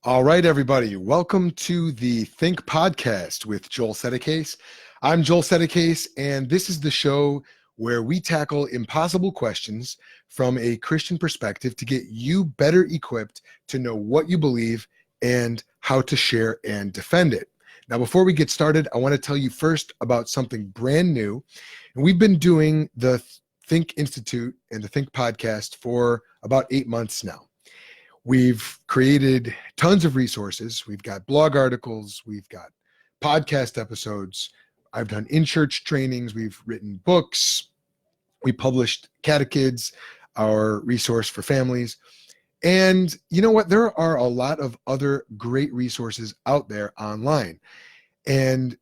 All right, everybody. Welcome to the Think podcast with Joel Sedecase. I'm Joel Sedecase, and this is the show where we tackle impossible questions from a Christian perspective to get you better equipped to know what you believe and how to share and defend it. Now, before we get started, I want to tell you first about something brand new. And we've been doing the Think Institute and the Think podcast for about 8 months now. We've created tons of resources. We've got blog articles. We've got podcast episodes. I've done in-church trainings. We've written books. We published Catechids, our resource for families. And you know what? There are a lot of other great resources out there online. And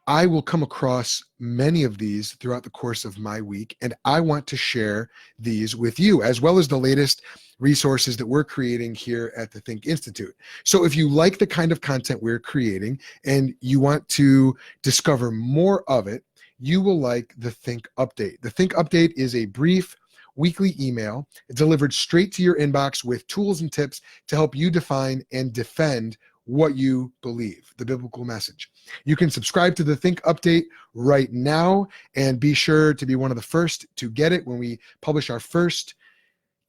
I will come across many of these throughout the course of my week, and I want to share these with you, as well as the latest resources that we're creating here at the Think Institute. So if you like the kind of content we're creating and you want to discover more of it, you will like the Think Update. The Think Update is a brief weekly email delivered straight to your inbox with tools and tips to help you define and defend what you believe, the biblical message. You can subscribe to the Think Update right now and be sure to be one of the first to get it when we publish our first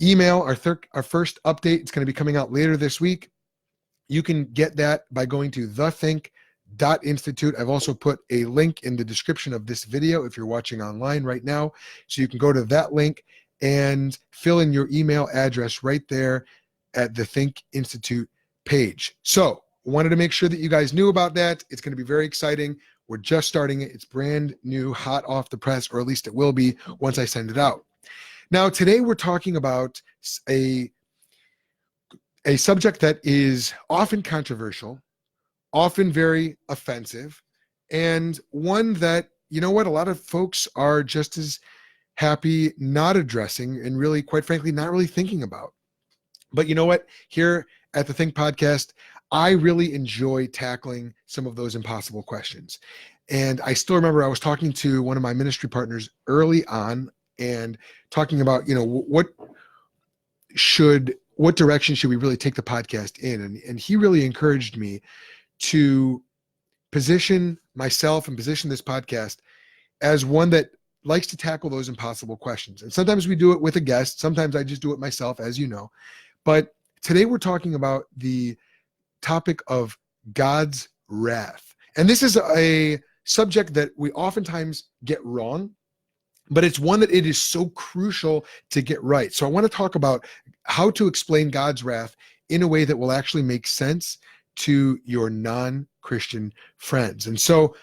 email, our first update. It's going to be coming out later this week. You can get that by going to thethink.institute. I've also put a link in the description of this video if you're watching online right now. So you can go to that link and fill in your email address right there at the Think Institute page. So wanted to make sure that you guys knew about that. It's going to be very exciting. We're just starting it. It's brand new, hot off the press, or at least it will be once I send it out. Now, today we're talking about a subject that is often controversial, often very offensive, and one that, you know what, a lot of folks are just as happy not addressing and really, quite frankly, not really thinking about. But you know what? Here at the Think podcast, I really enjoy tackling some of those impossible questions. And I still remember I was talking to one of my ministry partners early on and talking about, what direction should we really take the podcast in? And he really encouraged me to position myself and position this podcast as one that likes to tackle those impossible questions. And sometimes we do it with a guest. Sometimes I just do it myself, as you know. But today we're talking about the topic of God's wrath. And this is a subject that we oftentimes get wrong, but it's one that it is so crucial to get right. So I want to talk about how to explain God's wrath in a way that will actually make sense to your non-Christian friends. And so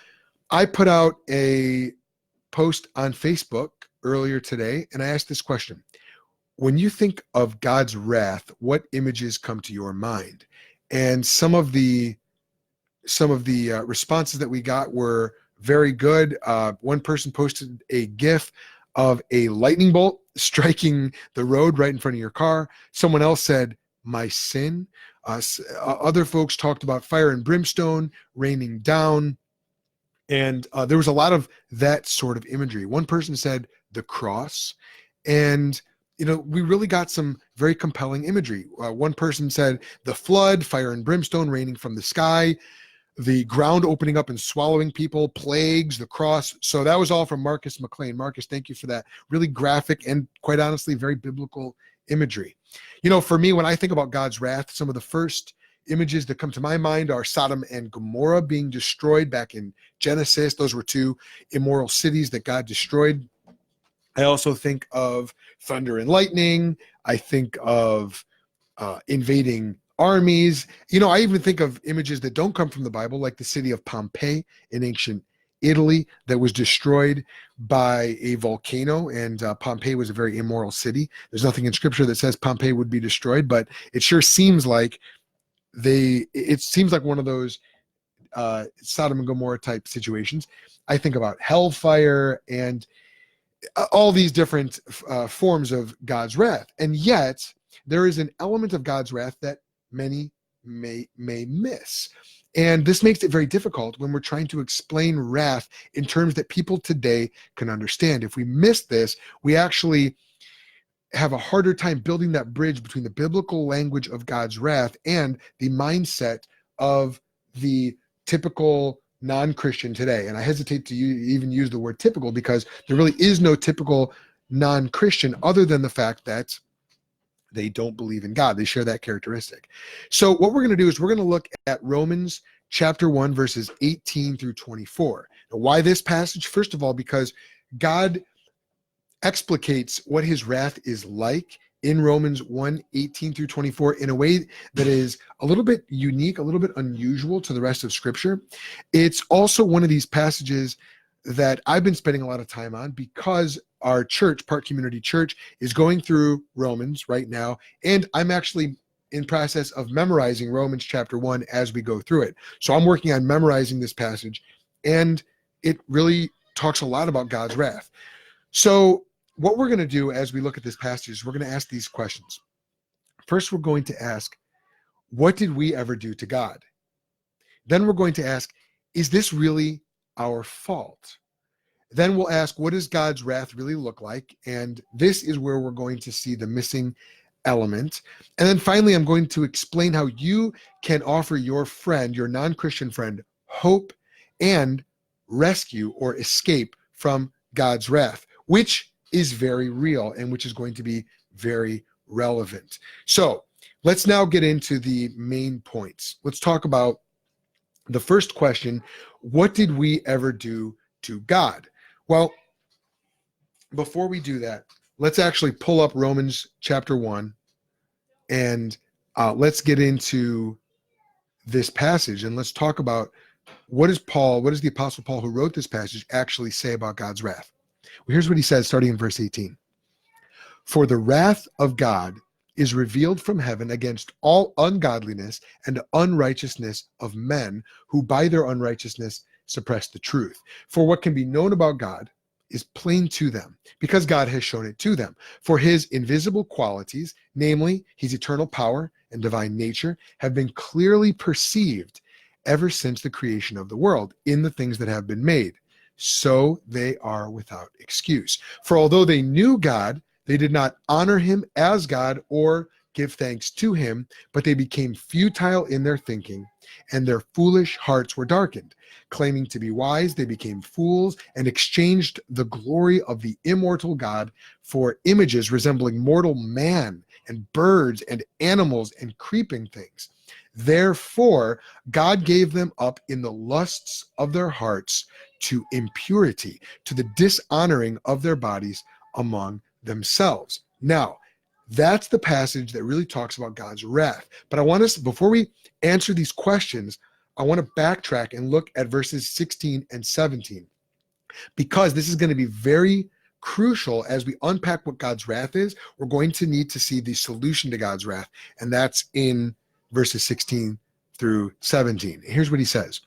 I put out a post on Facebook earlier today, and I asked this question. When you think of God's wrath, what images come to your mind? And some of the responses that we got were very good. One person posted a GIF of a lightning bolt striking the road right in front of your car. Someone else said, "My sin." Other folks talked about fire and brimstone raining down. And there was a lot of that sort of imagery. One person said the cross. And we really got some very compelling imagery. One person said the flood, fire and brimstone raining from the sky, the ground opening up and swallowing people, plagues, the cross. So that was all from Marcus McLean. Marcus, thank you for that really graphic and, quite honestly, very biblical imagery. For me, when I think about God's wrath, some of the first images that come to my mind are Sodom and Gomorrah being destroyed back in Genesis. Those were two immoral cities that God destroyed. I also think of thunder and lightning. I think of invading armies. I even think of images that don't come from the Bible, like the city of Pompeii in ancient Italy that was destroyed by a volcano. And Pompeii was a very immoral city. There's nothing in scripture that says Pompeii would be destroyed, but it sure seems like one of those Sodom and Gomorrah type situations. I think about hellfire and all these different forms of God's wrath. And yet there is an element of God's wrath that many may miss. And this makes it very difficult when we're trying to explain wrath in terms that people today can understand. If we miss this, we actually have a harder time building that bridge between the biblical language of God's wrath and the mindset of the typical non-Christian today. And I hesitate to even use the word typical, because there really is no typical non-Christian other than the fact that they don't believe in God. They share that characteristic. So what we're going to do is we're going to look at Romans chapter 1, verses 18 through 24. Now, why this passage? First of all, because God explicates what his wrath is like in Romans 1, 18 through 24 in a way that is a little bit unique, a little bit unusual to the rest of Scripture. It's also one of these passages that I've been spending a lot of time on because our church, Park Community Church, is going through Romans right now, and I'm actually in process of memorizing Romans chapter 1 as we go through it. So I'm working on memorizing this passage, and it really talks a lot about God's wrath. So what we're going to do as we look at this passage is we're going to ask these questions. First, we're going to ask, what did we ever do to God? Then we're going to ask, is this really our fault? Then we'll ask, what does God's wrath really look like? And this is where we're going to see the missing element. And then finally, I'm going to explain how you can offer your friend, your non-Christian friend, hope and rescue or escape from God's wrath, which is very real and which is going to be very relevant. So let's now get into the main points. Let's talk about the first question. What did we ever do to God? Well, before we do that, let's actually pull up Romans chapter 1 and let's get into this passage, and let's talk about what does the Apostle Paul, who wrote this passage, actually say about God's wrath. Well, here's what he says starting in verse 18. For the wrath of God is revealed from heaven against all ungodliness and unrighteousness of men who by their unrighteousness suppress the truth. For what can be known about God is plain to them, because God has shown it to them. For his invisible qualities, namely his eternal power and divine nature, have been clearly perceived ever since the creation of the world in the things that have been made. So they are without excuse. For although they knew God, they did not honor him as God or give thanks to him, but they became futile in their thinking, and their foolish hearts were darkened. Claiming to be wise, they became fools and exchanged the glory of the immortal God for images resembling mortal man and birds and animals and creeping things. Therefore, God gave them up in the lusts of their hearts to impurity, to the dishonoring of their bodies among themselves. Now, that's the passage that really talks about God's wrath. But I want us, before we answer these questions, I want to backtrack and look at verses 16 and 17, because this is going to be very crucial as we unpack what God's wrath is. We're going to need to see the solution to God's wrath, and that's in verses 16 through 17. Here's what he says.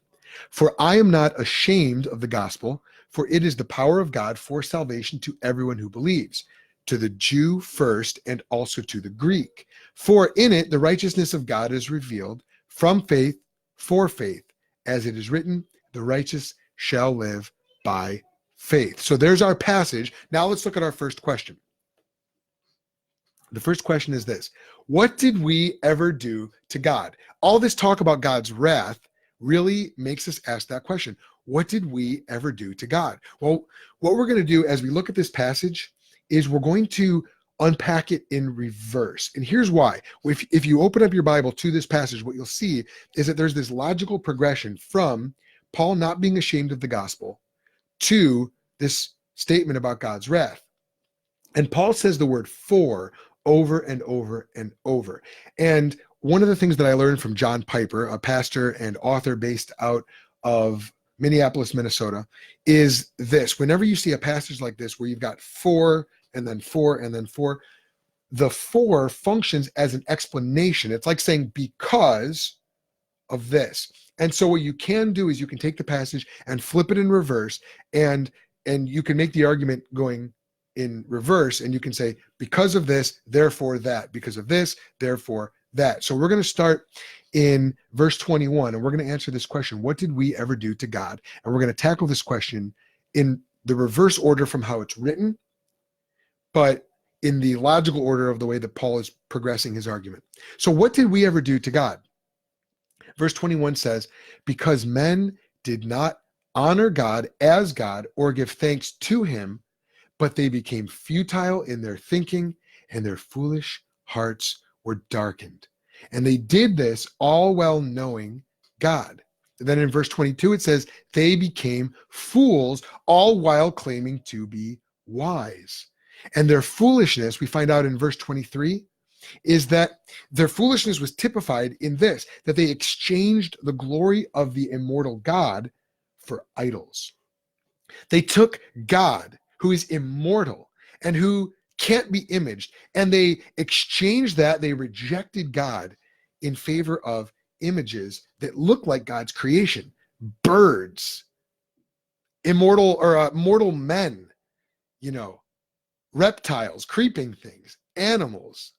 For I am not ashamed of the gospel, for it is the power of God for salvation to everyone who believes, to the Jew first and also to the Greek. For in it the righteousness of God is revealed from faith for faith, as it is written, the righteous shall live by faith. So there's our passage. Now let's look at our first question. The first question is this: what did we ever do to God? All this talk about God's wrath really makes us ask that question. What did we ever do to God? Well, what we're going to do as we look at this passage is we're going to unpack it in reverse. And here's why. If you open up your Bible to this passage, what you'll see is that there's this logical progression from Paul not being ashamed of the gospel to this statement about God's wrath. And Paul says the word for over and over and over. And one of the things that I learned from John Piper, a pastor and author based out of Minneapolis, Minnesota, is this: whenever you see a passage like this where you've got for and then for and then for, the for functions as an explanation. It's like saying because of this. And so what you can do is you can take the passage and flip it in reverse, and you can make the argument going in reverse, and you can say because of this, therefore that, because of this, therefore that. So we're going to start in verse 21, and we're going to answer this question: what did we ever do to God? And we're going to tackle this question in the reverse order from how it's written, but in the logical order of the way that Paul is progressing his argument. So what did we ever do to God? Verse 21 says, because men did not honor God as God or give thanks to him, but they became futile in their thinking, and their foolish hearts were darkened. And they did this all while knowing God. And then in verse 22, it says, they became fools, all while claiming to be wise. And their foolishness, we find out in verse 23, is that their foolishness was typified in this, that they exchanged the glory of the immortal God for idols. They took God, who is immortal and who can't be imaged, and they exchanged that. They rejected God in favor of images that look like God's creation, birds, immortal or mortal men, reptiles, creeping things, animals.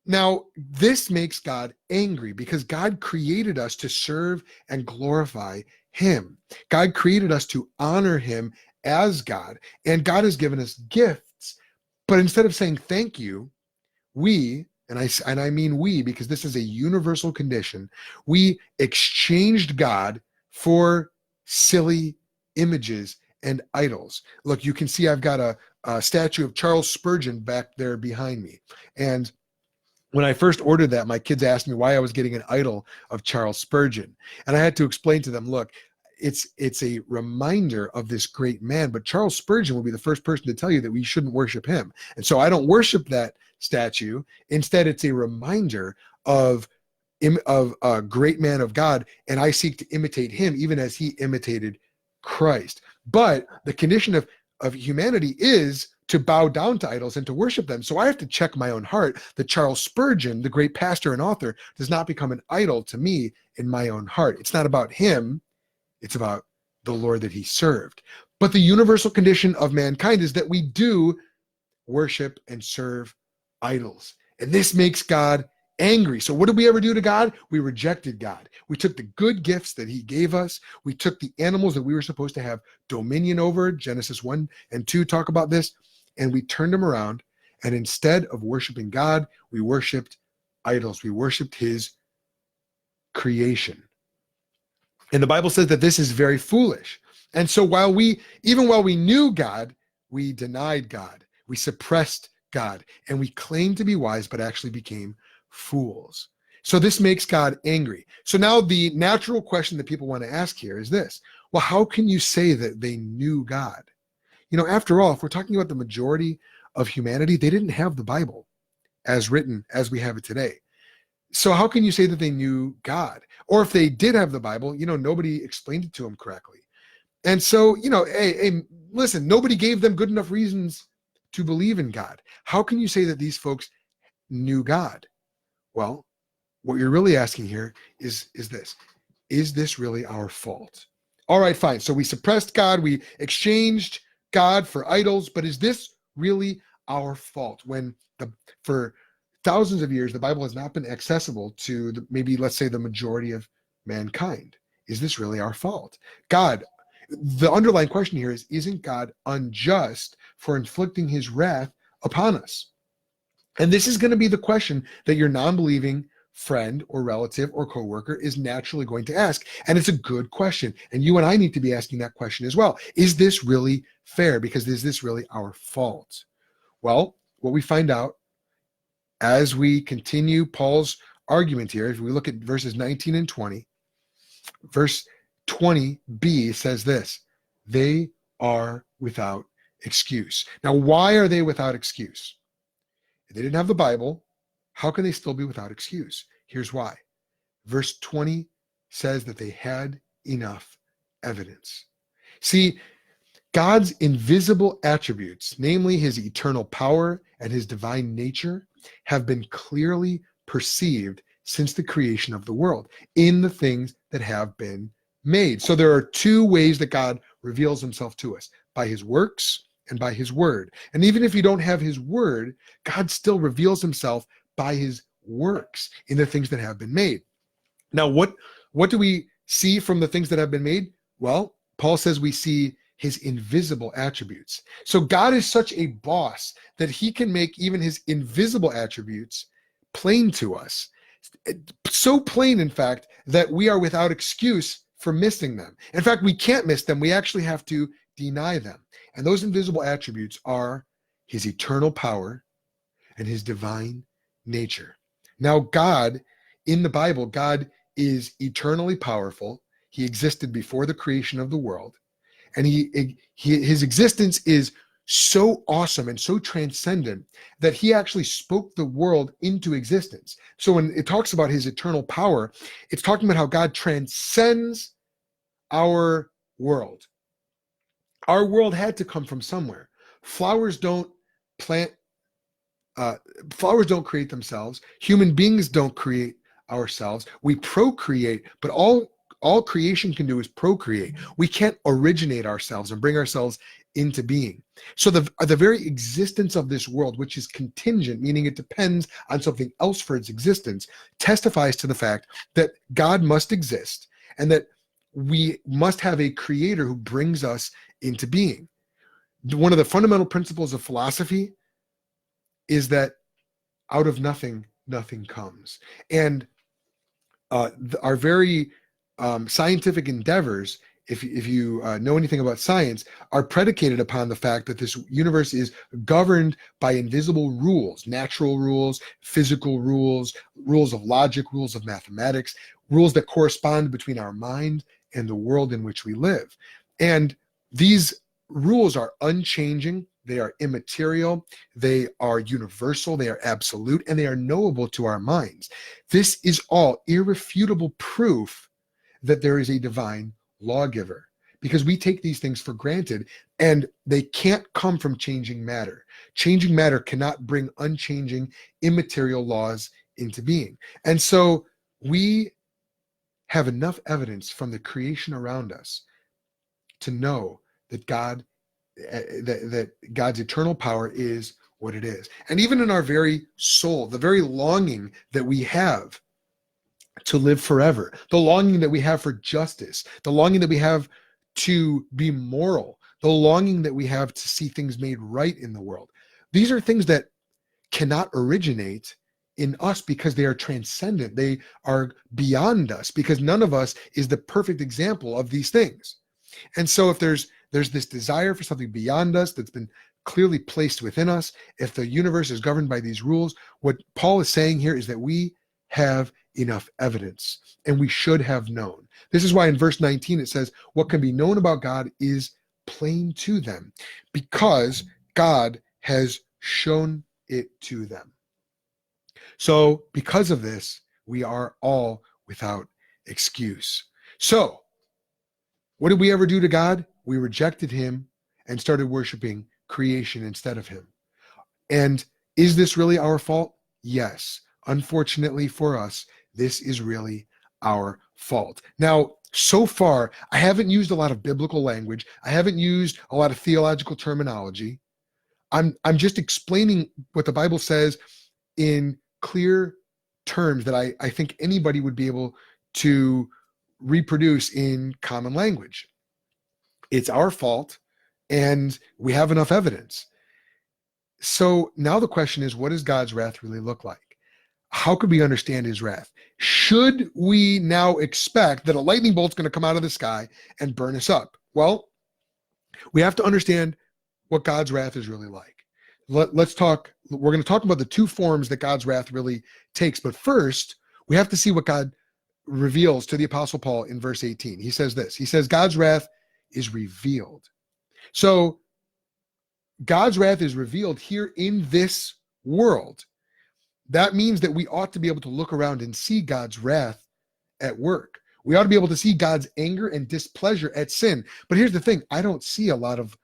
Now, this makes God angry because God created us to serve and glorify him. God created us to honor him as God, and God has given us gifts. But instead of saying thank you, we, and I mean we, because this is a universal condition, we exchanged God for silly images and idols. Look, you can see I've got a statue of Charles Spurgeon back there behind me. And when I first ordered that, my kids asked me why I was getting an idol of Charles Spurgeon. And I had to explain to them, look, it's a reminder of this great man, but Charles Spurgeon will be the first person to tell you that we shouldn't worship him. And so I don't worship that statue. Instead, it's a reminder of a great man of God, and I seek to imitate him even as he imitated Christ. But the condition of humanity is to bow down to idols and to worship them. So I have to check my own heart that Charles Spurgeon, the great pastor and author, does not become an idol to me in my own heart. It's not about him. It's about the Lord that he served. But the universal condition of mankind is that we do worship and serve idols. And this makes God angry. So what did we ever do to God? We rejected God. We took the good gifts that he gave us. We took the animals that we were supposed to have dominion over. Genesis 1 and 2 talk about this. And we turned them around. And instead of worshiping God, we worshiped idols. We worshiped his creation. And the Bible says that this is very foolish. And so even while we knew God, we denied God. We suppressed God. And we claimed to be wise, but actually became fools. So this makes God angry. So now the natural question that people want to ask here is this. Well, how can you say that they knew God? After all, if we're talking about the majority of humanity, they didn't have the Bible as written as we have it today. So how can you say that they knew God? Or if they did have the Bible, nobody explained it to them correctly. And so, hey, listen, nobody gave them good enough reasons to believe in God. How can you say that these folks knew God? Well, what you're really asking here is this. Is this really our fault? All right, fine. So we suppressed God. We exchanged God for idols. But is this really our fault when for thousands of years, the Bible has not been accessible to maybe, let's say, the majority of mankind? Is this really our fault? God, the underlying question here is, isn't God unjust for inflicting his wrath upon us? And this is going to be the question that your non-believing friend or relative or coworker is naturally going to ask. And it's a good question. And you and I need to be asking that question as well. Is this really fair? Because is this really our fault? Well, what we find out as we continue Paul's argument here, if we look at verses 19 and 20, verse 20b says this: they are without excuse. Now, why are they without excuse? If they didn't have the Bible, how can they still be without excuse? Here's why. Verse 20 says that they had enough evidence. See, God's invisible attributes, namely his eternal power and his divine nature, have been clearly perceived since the creation of the world in the things that have been made. So there are two ways that God reveals himself to us: by his works and by his word. And even if you don't have his word, God still reveals himself by his works in the things that have been made. Now, what do we see from the things that have been made? Well, Paul says we see his invisible attributes. So God is such a boss that he can make even his invisible attributes plain to us. So plain, in fact, that we are without excuse for missing them. In fact, we can't miss them. We actually have to deny them. And those invisible attributes are his eternal power and his divine nature. Now, God, in the Bible, God is eternally powerful. He existed before the creation of the world. And his existence is so awesome and so transcendent that he actually spoke the world into existence. So when it talks about his eternal power, it's talking about how God transcends our world. Our world had to come from somewhere. Flowers don't create themselves. Human beings don't create ourselves. We procreate, but all creation can do is procreate. We can't originate ourselves and bring ourselves into being. So the very existence of this world, which is contingent, meaning it depends on something else for its existence, testifies to the fact that God must exist and that we must have a creator who brings us into being. One of the fundamental principles of philosophy is that out of nothing, nothing comes. And our very scientific endeavors, if you know anything about science, are predicated upon the fact that this universe is governed by invisible rules, natural rules, physical rules, rules of logic, rules of mathematics, rules that correspond between our mind and the world in which we live. And these rules are unchanging, they are immaterial, they are universal, they are absolute, and they are knowable to our minds. This is all irrefutable proof that there is a divine lawgiver, because we take these things for granted and they can't come from changing matter. Changing matter cannot bring unchanging, immaterial laws into being. And so we have enough evidence from the creation around us to know that that God's eternal power is what it is. And even in our very soul, the very longing that we have to live forever, the longing that we have for justice, the longing that we have to be moral, the longing that we have to see things made right in the world. These are things that cannot originate in us because they are transcendent. They are beyond us because none of us is the perfect example of these things. And so if there's this desire for something beyond us that's been clearly placed within us, if the universe is governed by these rules, what Paul is saying here is that we have enough evidence and we should have known. This is why in verse 19 it says, what can be known about God is plain to them because God has shown it to them. So because of this, we are all without excuse. So what did we ever do to God? We rejected him and started worshiping creation instead of him. And is this really our fault? Yes. Unfortunately for us, this is really our fault. Now, so far, I haven't used a lot of biblical language. I haven't used a lot of theological terminology. I'm just explaining what the Bible says in clear terms that I think anybody would be able to reproduce in common language. It's our fault, and we have enough evidence. So now the question is, what does God's wrath really look like? How could we understand his wrath? Should we now expect that a lightning bolt's going to come out of the sky and burn us up? Well, we have to understand what God's wrath is really like. Let's talk. We're going to talk about the two forms that God's wrath really takes. But first, we have to see what God reveals to the Apostle Paul in verse 18. He says this. He says, God's wrath is revealed. So God's wrath is revealed here in this world. That means that we ought to be able to look around and see God's wrath at work. We ought to be able to see God's anger and displeasure at sin. But here's the thing. I don't see a lot of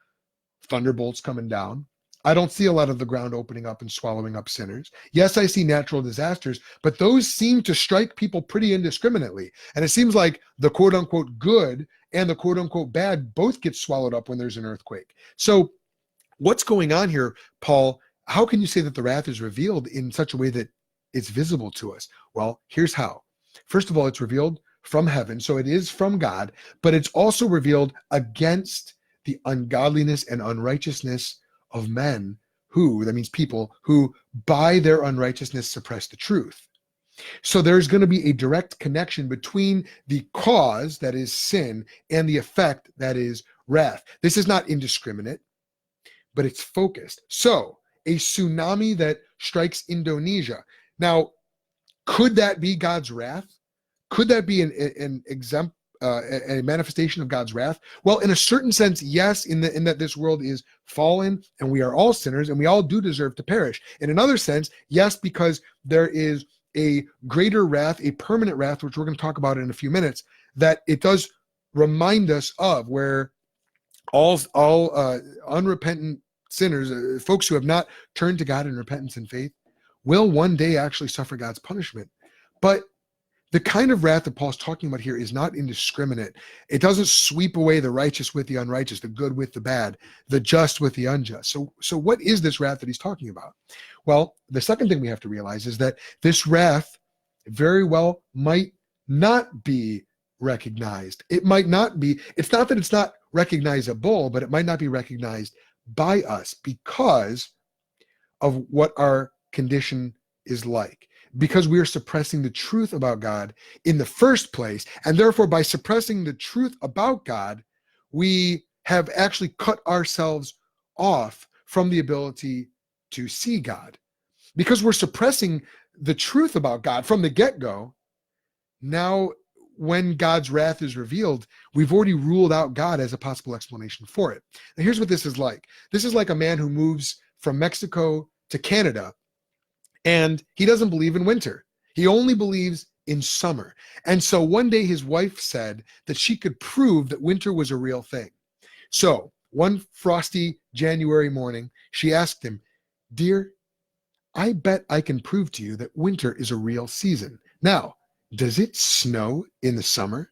thunderbolts coming down. I don't see a lot of the ground opening up and swallowing up sinners. Yes, I see natural disasters, but those seem to strike people pretty indiscriminately. And it seems like the quote unquote good and the quote unquote bad both get swallowed up when there's an earthquake. So what's going on here, Paul? How can you say that the wrath is revealed in such a way that it's visible to us? Well, here's how. First of all, it's revealed from heaven, so it is from God, but it's also revealed against the ungodliness and unrighteousness of men who, that means people, who by their unrighteousness suppress the truth. So there's going to be a direct connection between the cause, that is sin, and the effect, that is wrath. This is not indiscriminate, but it's focused. So a tsunami that strikes Indonesia. Now, could that be God's wrath? Could that be a manifestation of God's wrath? Well, in a certain sense, yes, in that this world is fallen and we are all sinners and we all do deserve to perish. In another sense, yes, because there is a greater wrath, a permanent wrath, which we're going to talk about in a few minutes, that it does remind us of, where all unrepentant sinners, folks who have not turned to God in repentance and faith, will one day actually suffer God's punishment. But the kind of wrath that Paul's talking about here is not indiscriminate. It doesn't sweep away the righteous with the unrighteous, the good with the bad, the just with the unjust. So what is this wrath that he's talking about? Well, the second thing we have to realize is that this wrath very well might not be recognized. It might not be, it's not that it's not recognizable, but it might not be recognized by us because of what our condition is like, because we are suppressing the truth about God in the first place. And therefore, by suppressing the truth about God, we have actually cut ourselves off from the ability to see God. Because we're suppressing the truth about God from the get-go, now when God's wrath is revealed, we've already ruled out God as a possible explanation for it. Now, here's what this is like. This is like a man who moves from Mexico to Canada, and he doesn't believe in winter. He only believes in summer. And so one day his wife said that she could prove that winter was a real thing. So one frosty January morning, she asked him, "Dear, I bet I can prove to you that winter is a real season. Now, does it snow in the summer?"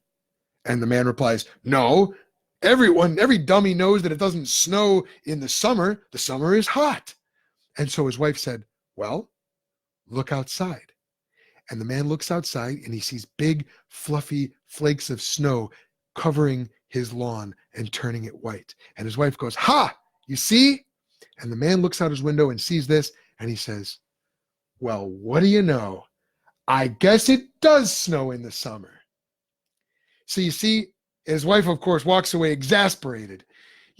And the man replies, "No, every dummy knows that it doesn't snow in the summer. The summer is hot." And so his wife said, "Well, look outside." And the man looks outside and he sees big, fluffy flakes of snow covering his lawn and turning it white. And his wife goes, "Ha, you see?" And the man looks out his window and sees this and he says, "Well, what do you know? I guess it does snow in the summer." So you see, his wife, of course, walks away exasperated.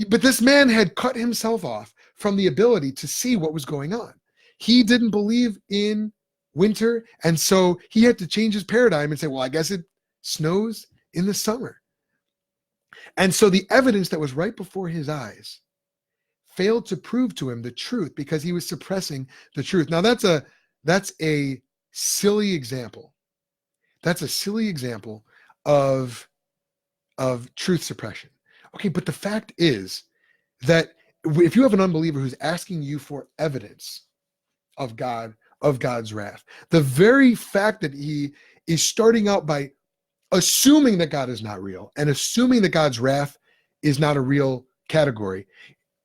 But this man had cut himself off from the ability to see what was going on. He didn't believe in winter, and so he had to change his paradigm and say, "Well, I guess it snows in the summer." And so the evidence that was right before his eyes failed to prove to him the truth because he was suppressing the truth. Now that's a silly example. That's a silly example of truth suppression. Okay, but the fact is that if you have an unbeliever who's asking you for evidence of God's wrath, the very fact that he is starting out by assuming that God is not real and assuming that God's wrath is not a real category,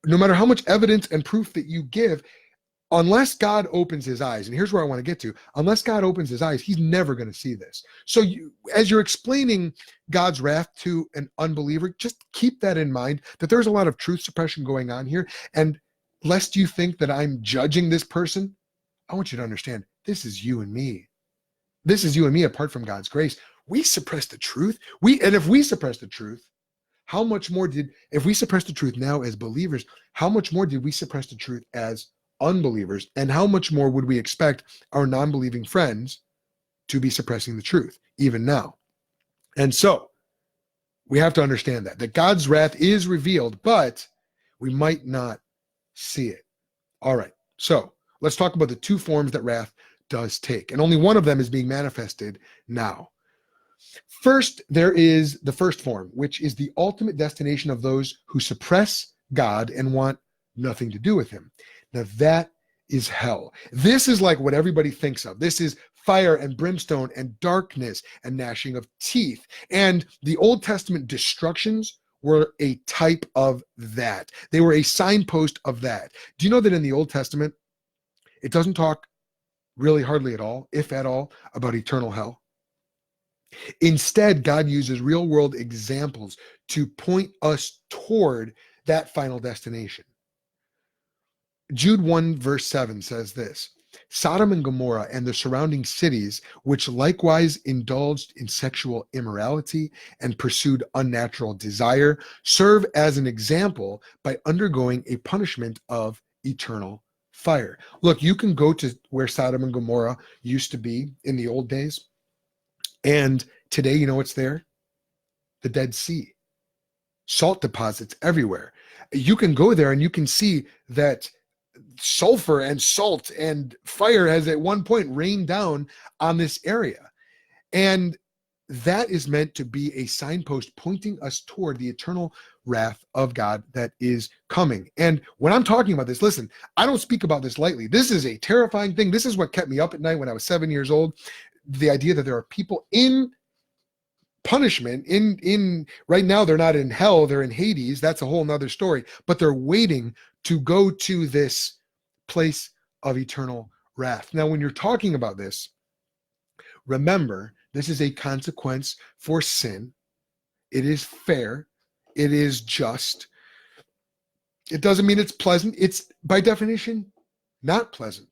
no matter how much evidence and proof that you give, unless God opens his eyes, and here's where I want to get to, unless God opens his eyes, he's never going to see this. So as you're explaining God's wrath to an unbeliever, just keep that in mind, that there's a lot of truth suppression going on here. And lest you think that I'm judging this person, I want you to understand, this is you and me. This is you and me apart from God's grace. We suppress the truth. And if we suppress the truth, how much more if we suppress the truth now as believers, how much more did we suppress the truth as unbelievers? And how much more would we expect our non-believing friends to be suppressing the truth even now? And so we have to understand that God's wrath is revealed, but we might not see it. All right. So let's talk about the two forms that wrath does take. And only one of them is being manifested now. First, there is the first form, which is the ultimate destination of those who suppress God and want nothing to do with him. Now that is hell. This is like what everybody thinks of. This is fire and brimstone and darkness and gnashing of teeth. And the Old Testament destructions were a type of that. They were a signpost of that. Do you know that in the Old Testament, it doesn't talk really hardly at all, if at all, about eternal hell? Instead, God uses real world examples to point us toward that final destination. Jude 1 verse 7 says this: Sodom and Gomorrah and the surrounding cities, which likewise indulged in sexual immorality and pursued unnatural desire, serve as an example by undergoing a punishment of eternal fire. Look, you can go to where Sodom and Gomorrah used to be in the old days, and today, you know what's there? The Dead Sea. Salt deposits everywhere. You can go there and you can see that sulfur and salt and fire has at one point rained down on this area. And that is meant to be a signpost pointing us toward the eternal wrath of God that is coming. And when I'm talking about this, listen, I don't speak about this lightly. This is a terrifying thing. This is what kept me up at night when I was 7 years old. The idea that there are people in punishment in right now, they're not in hell, they're in Hades. That's a whole nother story, but they're waiting to go to this place of eternal wrath. Now, when you're talking about this, remember, this is a consequence for sin. It is fair. It is just. It doesn't mean it's pleasant. It's by definition not pleasant,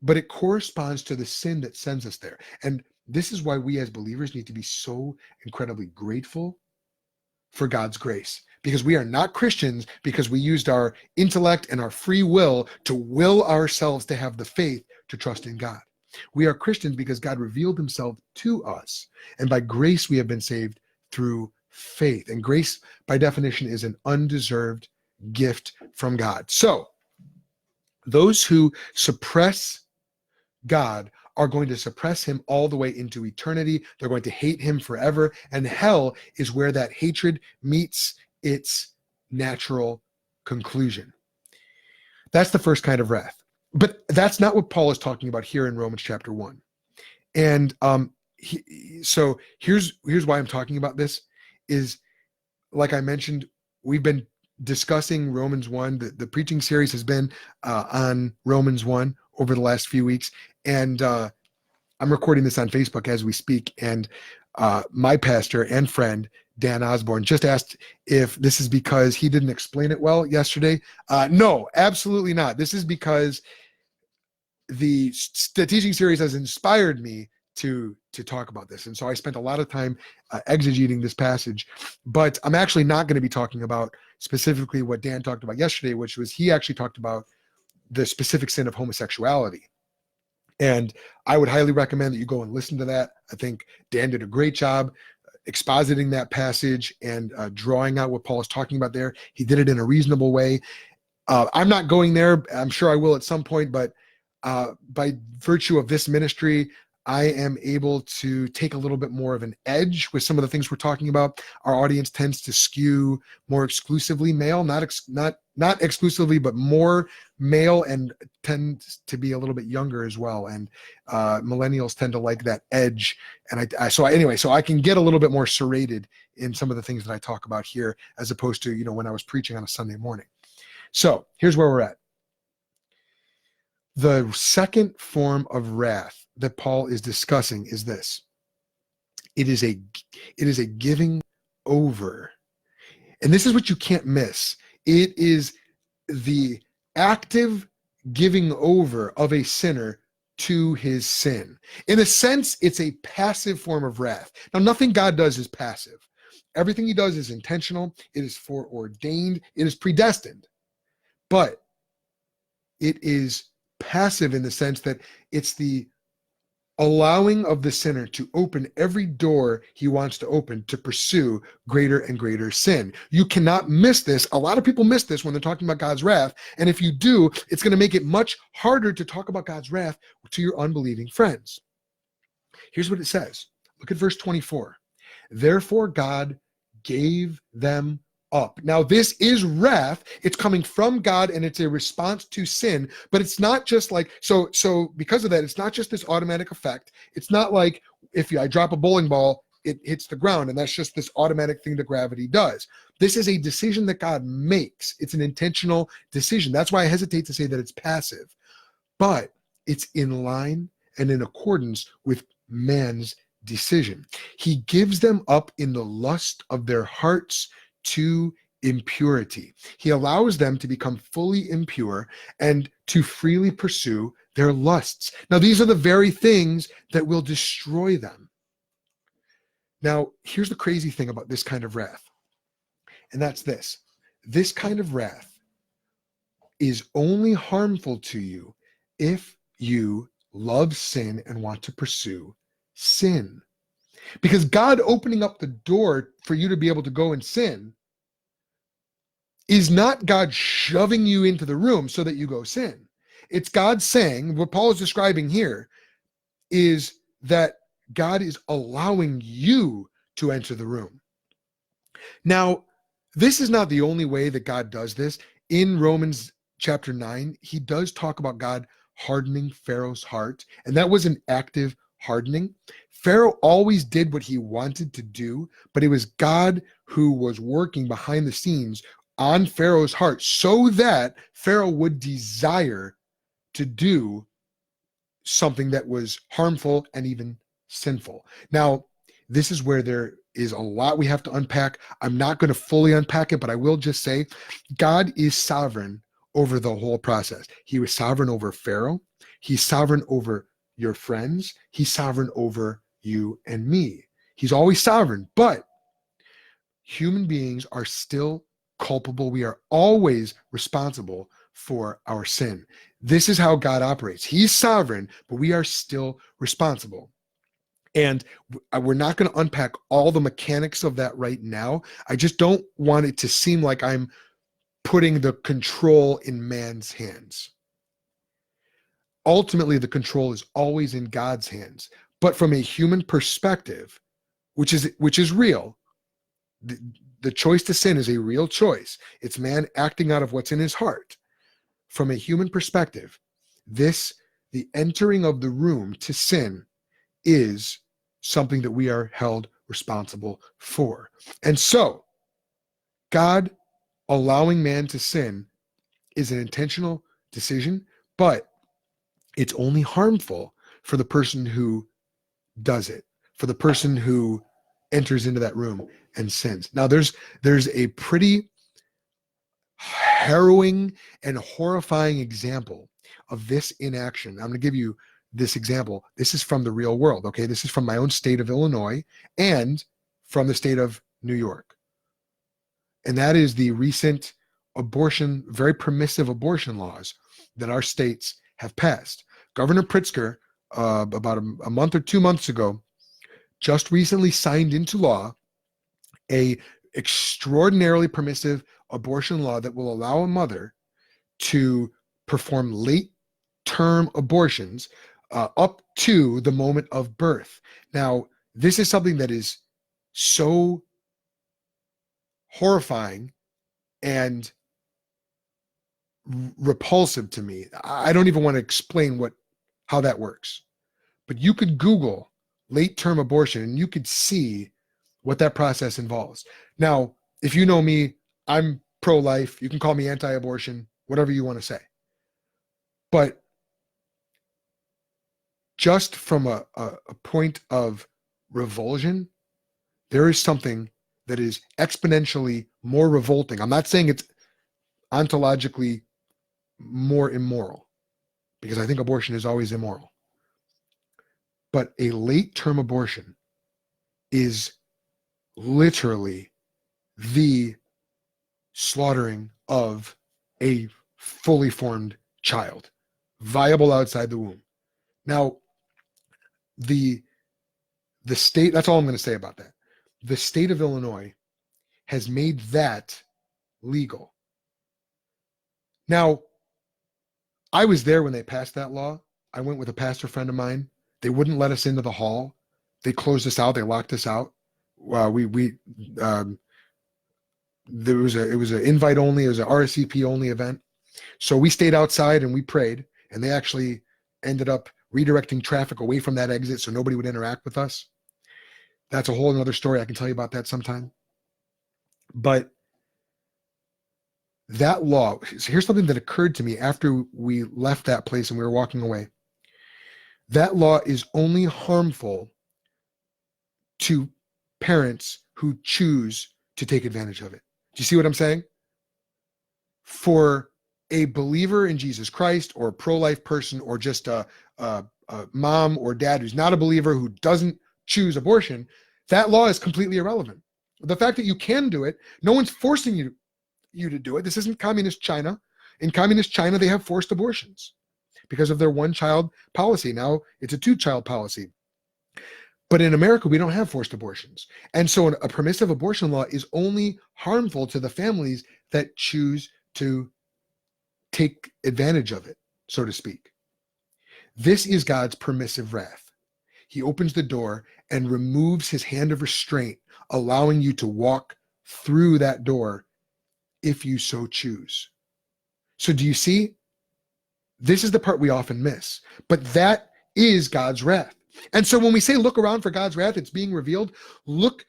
but it corresponds to the sin that sends us there. And this is why we as believers need to be so incredibly grateful for God's grace, because we are not Christians because we used our intellect and our free will to will ourselves to have the faith to trust in God. We are Christians because God revealed himself to us, and by grace we have been saved through faith. And grace, by definition, is an undeserved gift from God. So those who suppress God are going to suppress him all the way into eternity. They're going to hate him forever. And hell is where that hatred meets its natural conclusion. That's the first kind of wrath. But that's not what Paul is talking about here in Romans chapter 1. And so here's why I'm talking about this is, like I mentioned, we've been discussing Romans 1. The preaching series has been on Romans 1 over the last few weeks. And I'm recording this on Facebook as we speak. And my pastor and friend, Dan Osborne, just asked if this is because he didn't explain it well yesterday. No, absolutely not. This is because the teaching series has inspired me to talk about this. And so I spent a lot of time exegeting this passage, but I'm actually not going to be talking about specifically what Dan talked about yesterday, which was he actually talked about the specific sin of homosexuality. And I would highly recommend that you go and listen to that. I think Dan did a great job expositing that passage and drawing out what Paul is talking about there. He did it in a reasonable way. I'm not going there. I'm sure I will at some point, but by virtue of this ministry, I am able to take a little bit more of an edge with some of the things we're talking about. Our audience tends to skew more exclusively male, not exclusively, but more male, and tends to be a little bit younger as well. And millennials tend to like that edge. And so I can get a little bit more serrated in some of the things that I talk about here, as opposed to, when I was preaching on a Sunday morning. So here's where we're at. The second form of wrath that Paul is discussing is this. It is a giving over. And this is what you can't miss. It is the active giving over of a sinner to his sin. In a sense, it's a passive form of wrath. Now, nothing God does is passive. Everything he does is intentional. It is foreordained. It is predestined. But it is passive in the sense that it's the allowing of the sinner to open every door he wants to open to pursue greater and greater sin. You cannot miss this. A lot of people miss this when they're talking about God's wrath. And if you do, it's going to make it much harder to talk about God's wrath to your unbelieving friends. Here's what it says. Look at verse 24. Therefore, God gave them up. Now, this is wrath. It's coming from God, and it's a response to sin, but it's not just like, so because of that, it's not just this automatic effect. It's not like if I drop a bowling ball, it hits the ground, and that's just this automatic thing that gravity does. This is a decision that God makes. It's an intentional decision. That's why I hesitate to say that it's passive, but it's in line and in accordance with man's decision. He gives them up in the lust of their hearts to impurity. He allows them to become fully impure and to freely pursue their lusts. Now, these are the very things that will destroy them. Now, here's the crazy thing about this kind of wrath, and that's this. This kind of wrath is only harmful to you if you love sin and want to pursue sin. Because God opening up the door for you to be able to go and sin is not God shoving you into the room so that you go sin. It's God saying, what Paul is describing here is that God is allowing you to enter the room. Now, this is not the only way that God does this. In Romans chapter 9, he does talk about God hardening Pharaoh's heart, and that was an active hardening. Pharaoh always did what he wanted to do, but it was God who was working behind the scenes on Pharaoh's heart so that Pharaoh would desire to do something that was harmful and even sinful. Now, this is where there is a lot we have to unpack. I'm not going to fully unpack it, but I will just say God is sovereign over the whole process. He was sovereign over Pharaoh. He's sovereign over your friends. He's sovereign over you and me. He's always sovereign, but human beings are still culpable. We are always responsible for our sin. This is how God operates. He's sovereign, but we are still responsible. And we're not going to unpack all the mechanics of that right now. I just don't want it to seem like I'm putting the control in man's hands. Ultimately, the control is always in God's hands. But from a human perspective, which is real, the choice to sin is a real choice. It's man acting out of what's in his heart. From a human perspective, the entering of the room to sin is something that we are held responsible for. And so, God allowing man to sin is an intentional decision, but it's only harmful for the person who does it, for the person who enters into that room and sins. Now, there's a pretty harrowing and horrifying example of this in action. I'm going to give you this example. This is from the real world, okay? This is from my own state of Illinois and from the state of New York. And that is the recent very permissive abortion laws that our states have passed. Governor Pritzker, about a month or 2 months ago, just recently signed into law a extraordinarily permissive abortion law that will allow a mother to perform late-term abortions up to the moment of birth. Now, this is something that is so horrifying and repulsive to me. I don't even want to explain how that works. But you could Google late-term abortion and you could see what that process involves. Now, if you know me, I'm pro-life. You can call me anti-abortion, whatever you want to say. But just from a point of revulsion, there is something that is exponentially more revolting. I'm not saying it's ontologically more immoral, because I think abortion is always immoral. But a late-term abortion is literally the slaughtering of a fully formed child, viable outside the womb. Now, the state, that's all I'm going to say about that. The state of Illinois has made that legal. Now, I was there when they passed that law. I went with a pastor friend of mine. They wouldn't let us into the hall. They closed us out. They locked us out. It was an invite only. It was an RSVP only event. So we stayed outside and we prayed, and they actually ended up redirecting traffic away from that exit so nobody would interact with us. That's a whole another story. I can tell you about that sometime. But that law, here's something that occurred to me after we left that place and we were walking away. That law is only harmful to parents who choose to take advantage of it. Do you see what I'm saying? For a believer in Jesus Christ, or a pro-life person, or just a mom or dad who's not a believer, who doesn't choose abortion, that law is completely irrelevant. The fact that you can do it, no one's forcing you to do it. This isn't communist China. In communist China, they have forced abortions because of their one-child policy. Now it's a two-child policy. But in America, we don't have forced abortions. And so a permissive abortion law is only harmful to the families that choose to take advantage of it, so to speak. This is God's permissive wrath. He opens the door and removes his hand of restraint, allowing you to walk through that door if you so choose. So do you see? This is the part we often miss, but that is God's wrath. And so when we say look around for God's wrath, it's being revealed. Look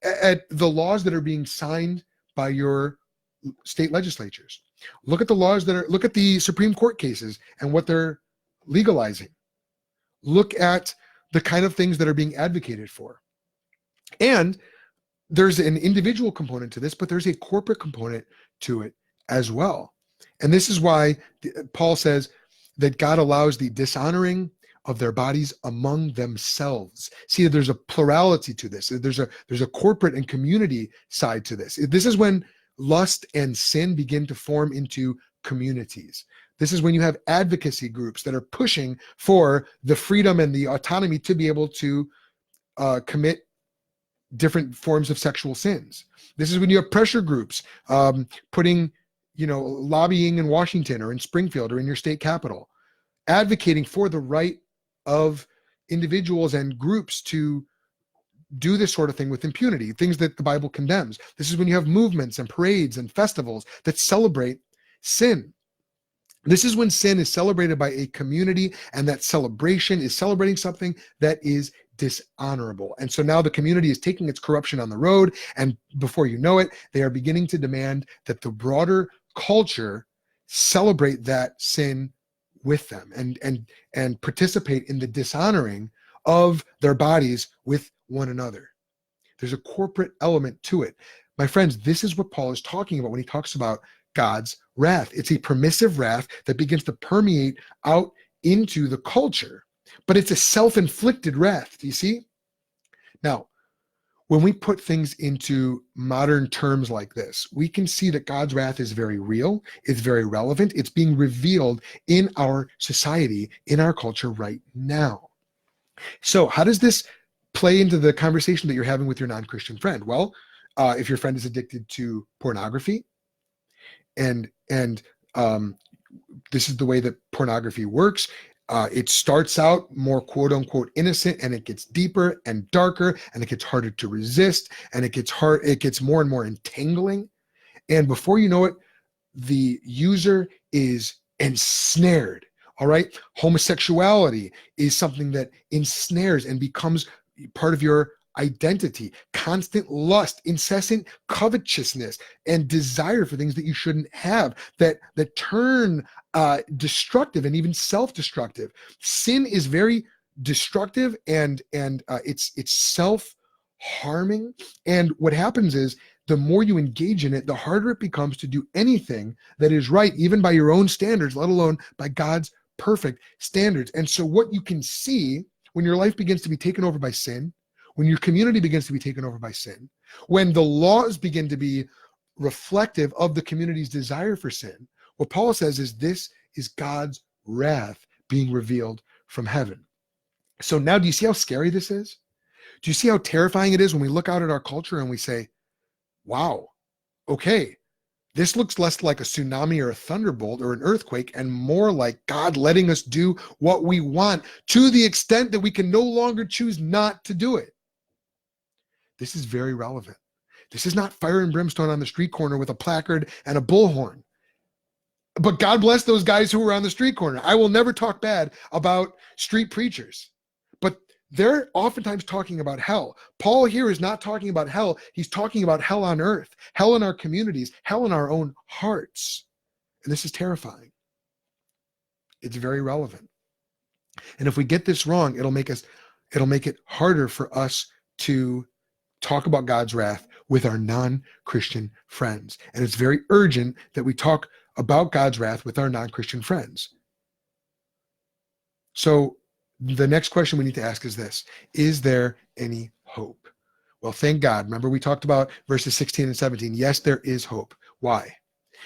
at the laws that are being signed by your state legislatures. Look at the laws look at the Supreme Court cases and what they're legalizing. Look at the kind of things that are being advocated for. And there's an individual component to this, but there's a corporate component to it as well. And this is why Paul says that God allows the dishonoring of their bodies among themselves. See, there's a plurality to this. There's a corporate and community side to this. This is when lust and sin begin to form into communities. This is when you have advocacy groups that are pushing for the freedom and the autonomy to be able to commit different forms of sexual sins. This is when you have pressure groups putting, lobbying in Washington or in Springfield or in your state capital, advocating for the right of individuals and groups to do this sort of thing with impunity, things that the Bible condemns. This is when you have movements and parades and festivals that celebrate sin. This is when sin is celebrated by a community, and that celebration is celebrating something that is dishonorable. And so now the community is taking its corruption on the road, and before you know it, they are beginning to demand that the broader culture celebrate that sin with them and participate in the dishonoring of their bodies with one another. There's a corporate element to it. My friends, this is what Paul is talking about when he talks about God's wrath. It's a permissive wrath that begins to permeate out into the culture, but it's a self-inflicted wrath. Do you see? Now, when we put things into modern terms like this, we can see that God's wrath is very real, it's very relevant, it's being revealed in our society, in our culture right now. So how does this play into the conversation that you're having with your non-Christian friend? Well, if your friend is addicted to pornography, and this is the way that pornography works. It starts out more quote unquote innocent, and it gets deeper and darker, and it gets harder to resist, and it gets more and more entangling. And before you know it, the user is ensnared. All right. Homosexuality is something that ensnares and becomes part of your identity. Constant lust, incessant covetousness, and desire for things that you shouldn't have, that turn destructive and even self-destructive. Sin is very destructive, and it's self-harming. And what happens is, the more you engage in it, the harder it becomes to do anything that is right, even by your own standards, let alone by God's perfect standards. And so what you can see when your life begins to be taken over by sin, when your community begins to be taken over by sin, when the laws begin to be reflective of the community's desire for sin, what Paul says is this is God's wrath being revealed from heaven. So now, do you see how scary this is? Do you see how terrifying it is when we look out at our culture and we say, wow, okay, this looks less like a tsunami or a thunderbolt or an earthquake and more like God letting us do what we want, to the extent that we can no longer choose not to do it. This is very relevant. This is not fire and brimstone on the street corner with a placard and a bullhorn. But God bless those guys who were on the street corner. I will never talk bad about street preachers, but they're oftentimes talking about hell. Paul here is not talking about hell. He's talking about hell on earth, hell in our communities, hell in our own hearts. And this is terrifying. It's very relevant. And if we get this wrong, it'll make it harder for us to talk about God's wrath with our non-Christian friends. And it's very urgent that we talk about God's wrath with our non-Christian friends. So the next question we need to ask is this: is there any hope? Well, thank God. Remember, we talked about verses 16 and 17. Yes, there is hope. Why?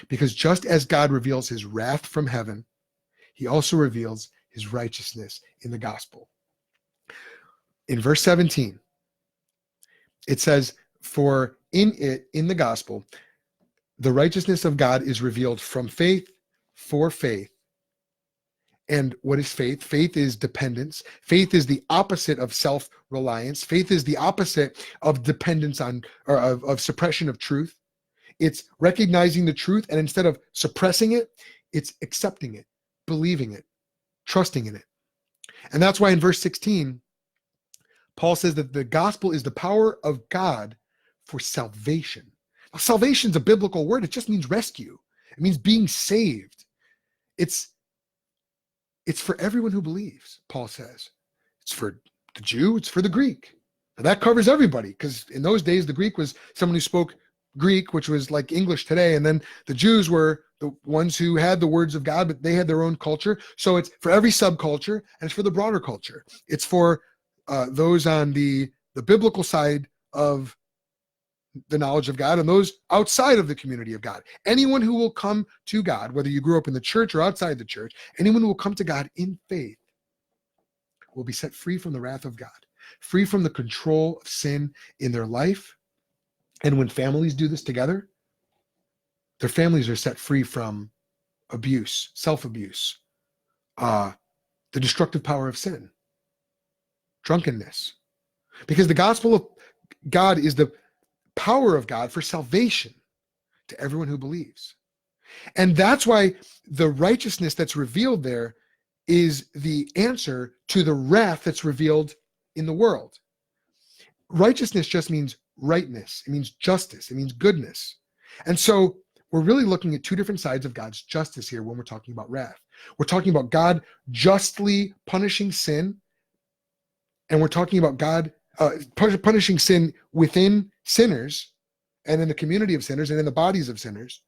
Because just as God reveals his wrath from heaven, he also reveals his righteousness in the gospel. In verse 17, it says, for in the gospel, the righteousness of God is revealed from faith for faith. And what is faith? Faith is dependence. Faith is the opposite of self-reliance. Faith is the opposite of dependence on, or of suppression of truth. It's recognizing the truth, and instead of suppressing it, it's accepting it, believing it, trusting in it. And that's why in verse 16, Paul says that the gospel is the power of God for salvation. Now, salvation is a biblical word. It just means rescue. It means being saved. It's for everyone who believes, Paul says. It's for the Jew, it's for the Greek. Now, that covers everybody, because in those days, the Greek was someone who spoke Greek, which was like English today. And then the Jews were the ones who had the words of God, but they had their own culture. So it's for every subculture, and it's for the broader culture. It's for those on the biblical side of the knowledge of God and those outside of the community of God. Anyone who will come to God, whether you grew up in the church or outside the church, anyone who will come to God in faith will be set free from the wrath of God, free from the control of sin in their life. And when families do this together, their families are set free from abuse, self-abuse, the destructive power of sin, drunkenness. Because the gospel of God is the power of God for salvation to everyone who believes. And that's why the righteousness that's revealed there is the answer to the wrath that's revealed in the world. Righteousness just means rightness. It means justice. It means goodness. And so we're really looking at two different sides of God's justice here when we're talking about wrath. We're talking about God justly punishing sin, and we're talking about God punishing sin within sinners and in the community of sinners and in the bodies of sinners.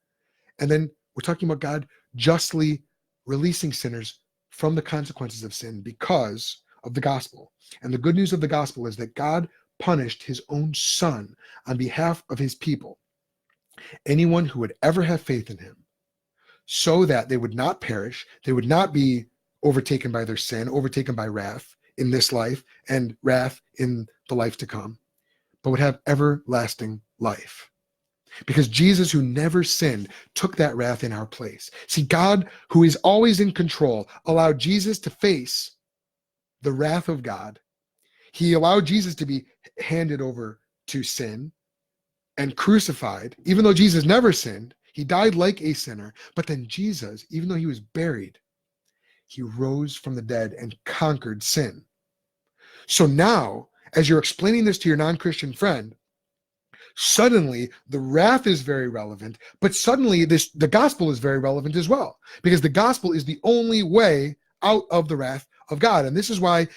And then we're talking about God justly releasing sinners from the consequences of sin because of the gospel. And the good news of the gospel is that God punished his own son on behalf of his people, anyone who would ever have faith in him, so that they would not perish, they would not be overtaken by their sin, overtaken by wrath in this life and wrath in the life to come, but would have everlasting life. Because Jesus, who never sinned, took that wrath in our place. See, God, who is always in control, allowed Jesus to face the wrath of God. He allowed Jesus to be handed over to sin and crucified, even though Jesus never sinned. He died like a sinner. But then Jesus, even though he was buried, he rose from the dead and conquered sin. So now, as you're explaining this to your non-Christian friend, suddenly the wrath is very relevant, but suddenly the gospel is very relevant as well, because the gospel is the only way out of the wrath of God. And this is why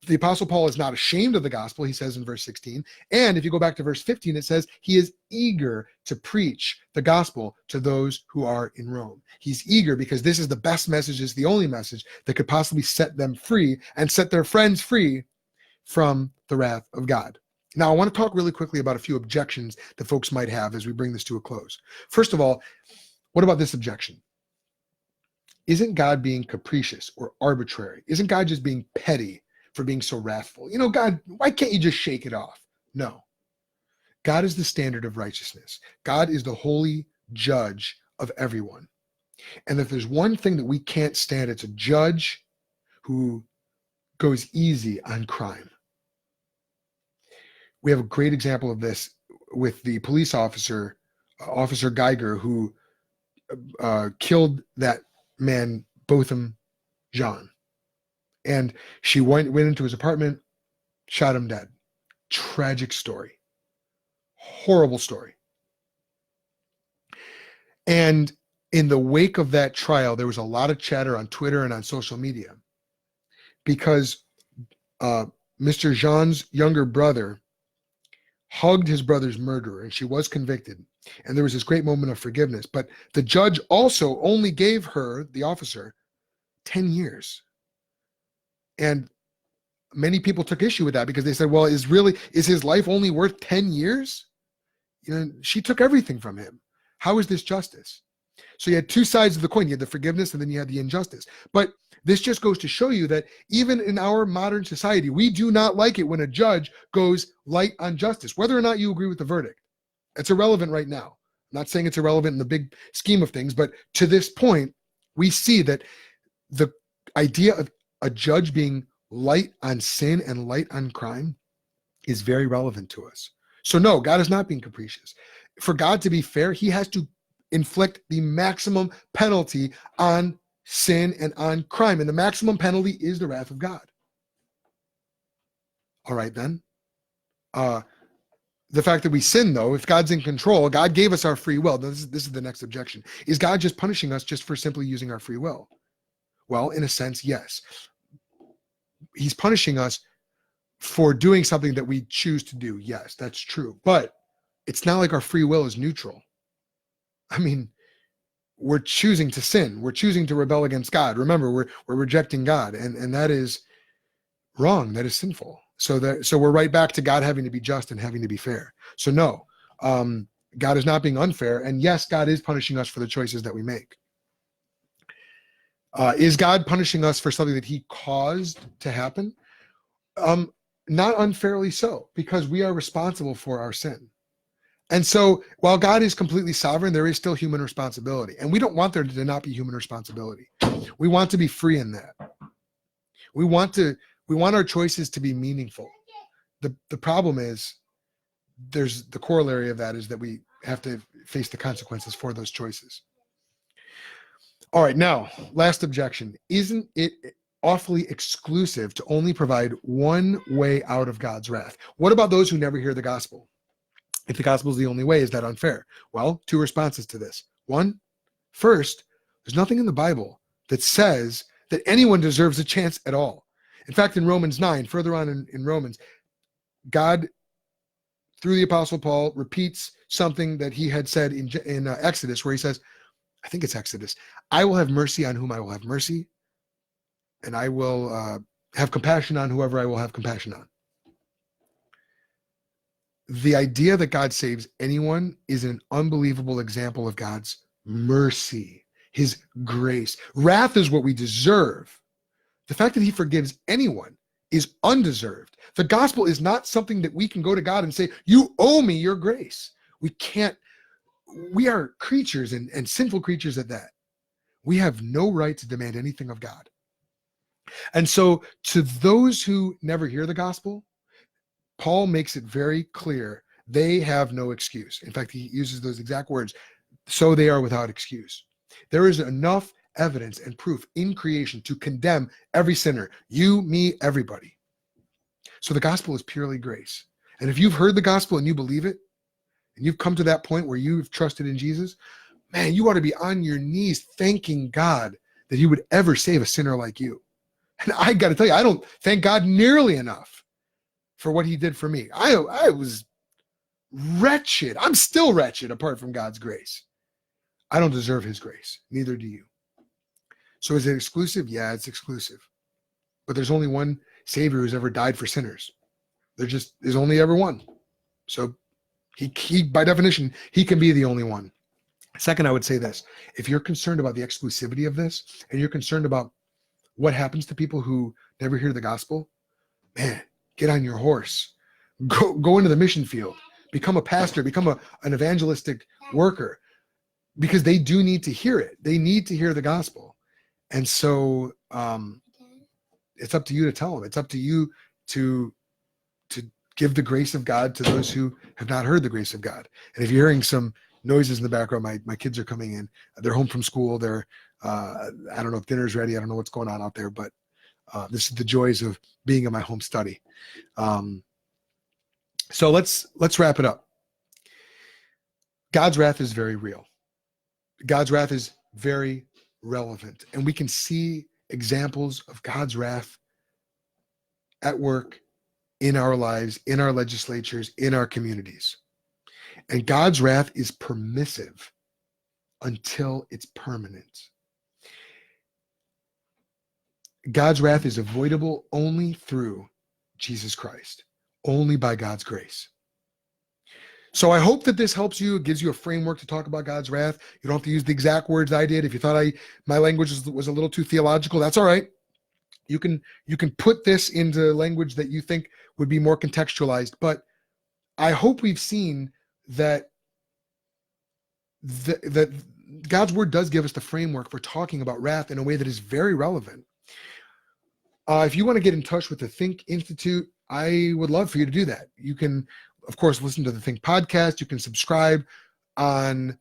the Apostle Paul is not ashamed of the gospel, he says in verse 16. And if you go back to verse 15, it says he is eager to preach the gospel to those who are in Rome. He's eager because this is the best message, is the only message that could possibly set them free and set their friends free from the wrath of God. Now, I want to talk really quickly about a few objections that folks might have as we bring this to a close. First of all, what about this objection? Isn't God being capricious or arbitrary? Isn't God just being petty for being so wrathful? You know, God, why can't you just shake it off? No. God is the standard of righteousness. God is the holy judge of everyone. And if there's one thing that we can't stand, it's a judge who goes easy on crime. We have a great example of this with the police officer, Officer Geiger, who killed that man, Botham Jean. And she went into his apartment, shot him dead. Tragic story. Horrible story. And in the wake of that trial, there was a lot of chatter on Twitter and on social media because Mr. Jean's younger brother hugged his brother's murderer, and she was convicted. And there was this great moment of forgiveness. But the judge also only gave her, the officer, 10 years. And many people took issue with that because they said, well, is his life only worth 10 years? She took everything from him. How is this justice? So you had two sides of the coin. You had the forgiveness and then you had the injustice. But this just goes to show you that even in our modern society, we do not like it when a judge goes light on justice, whether or not you agree with the verdict. It's irrelevant right now. I'm not saying it's irrelevant in the big scheme of things, but to this point, we see that the idea of a judge being light on sin and light on crime is very relevant to us. So no, God is not being capricious. For God to be fair, he has to inflict the maximum penalty on sin and on crime. And the maximum penalty is the wrath of God. All right, then. The fact that we sin, though, if God's in control, God gave us our free will. This is the next objection. Is God just punishing us just for simply using our free will? Well, in a sense, yes. He's punishing us for doing something that we choose to do. Yes, that's true. But it's not like our free will is neutral. I mean, we're choosing to sin. We're choosing to rebel against God. Remember, we're rejecting God, and that is wrong. That is sinful. So we're right back to God having to be just and having to be fair. So no, God is not being unfair. And yes, God is punishing us for the choices that we make. Is God punishing us for something that he caused to happen? Not unfairly so, because we are responsible for our sin. And so while God is completely sovereign, there is still human responsibility. And we don't want there to not be human responsibility. We want to be free in that. We want our choices to be meaningful. The problem is, there's the corollary of that is that we have to face the consequences for those choices. All right, now, last objection. Isn't it awfully exclusive to only provide one way out of God's wrath? What about those who never hear the gospel? If the gospel is the only way, is that unfair? Well, two responses to this. One, first, there's nothing in the Bible that says that anyone deserves a chance at all. In fact, in Romans 9, further on in Romans, God, through the Apostle Paul, repeats something that he had said in Exodus, where he says, I think it's Exodus, I will have mercy on whom I will have mercy, and I will have compassion on whoever I will have compassion on. The idea that God saves anyone is an unbelievable example of God's mercy, his grace. Wrath is what we deserve. The fact that he forgives anyone is undeserved. The gospel is not something that we can go to God and say, you owe me your grace. We can't. We are creatures and sinful creatures at that. We have no right to demand anything of God. And so to those who never hear the gospel, Paul makes it very clear they have no excuse. In fact, he uses those exact words. So they are without excuse. There is enough evidence and proof in creation to condemn every sinner. You, me, everybody. So the gospel is purely grace. And if you've heard the gospel and you believe it, and you've come to that point where you've trusted in Jesus, man, you ought to be on your knees thanking God that he would ever save a sinner like you. And I got to tell you, I don't thank God nearly enough for what he did for me. I was wretched. I'm still wretched apart from God's grace. I don't deserve his grace. Neither do you. So is it exclusive? Yeah, it's exclusive. But there's only one Savior who's ever died for sinners. There's only ever one. So he by definition, he can be the only one. Second, I would say this. If you're concerned about the exclusivity of this, and you're concerned about what happens to people who never hear the gospel, man, get on your horse. Go into the mission field. Become a pastor. Become an evangelistic worker. Because they do need to hear it. They need to hear the gospel. And so it's up to you to tell them. It's up to you to give the grace of God to those who have not heard the grace of God. And if you're hearing some noises in the background, my kids are coming in. They're home from school. They're I don't know if dinner's ready. I don't know what's going on out there, but this is the joys of being in my home study. So let's wrap it up. God's wrath is very real. God's wrath is very relevant. And we can see examples of God's wrath at work in our lives, in our legislatures, in our communities. And God's wrath is permissive until it's permanent. God's wrath is avoidable only through Jesus Christ, only by God's grace. So I hope that this helps you. It gives you a framework to talk about God's wrath. You don't have to use the exact words I did. If you thought my language was a little too theological, that's all right. You can put this into language that you think would be more contextualized. But I hope we've seen that that God's word does give us the framework for talking about wrath in a way that is very relevant. If you want to get in touch with the Think Institute, I would love for you to do that. You can, of course, listen to the Think podcast. You can subscribe on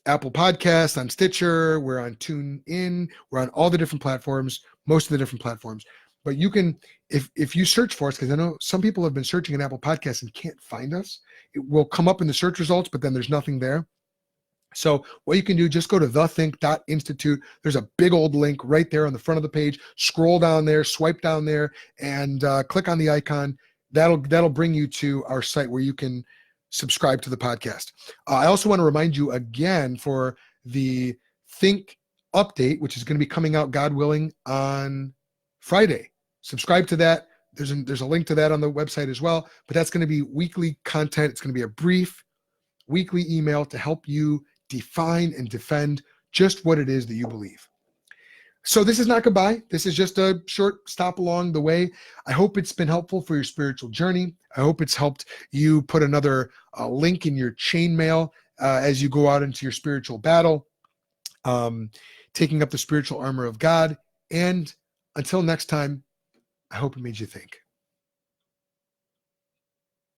Apple Podcasts, on Stitcher. We're on TuneIn. We're on all the different platforms, most of the different platforms. But you can, if you search for us, because I know some people have been searching in Apple Podcasts and can't find us, it will come up in the search results, but then there's nothing there. So what you can do, just go to thethink.institute. There's a big old link right there on the front of the page. Scroll down there, swipe down there, and click on the icon. That'll bring you to our site where you can subscribe to the podcast. I also want to remind you again for the Think update, which is going to be coming out, God willing, on Friday. Subscribe to that. There's a link to that on the website as well. But that's going to be weekly content. It's going to be a brief weekly email to help you define and defend just what it is that you believe. So this is not goodbye. This is just a short stop along the way. I hope it's been helpful for your spiritual journey. I hope it's helped you put another link in your chainmail as you go out into your spiritual battle, taking up the spiritual armor of God. And until next time, I hope it made you think.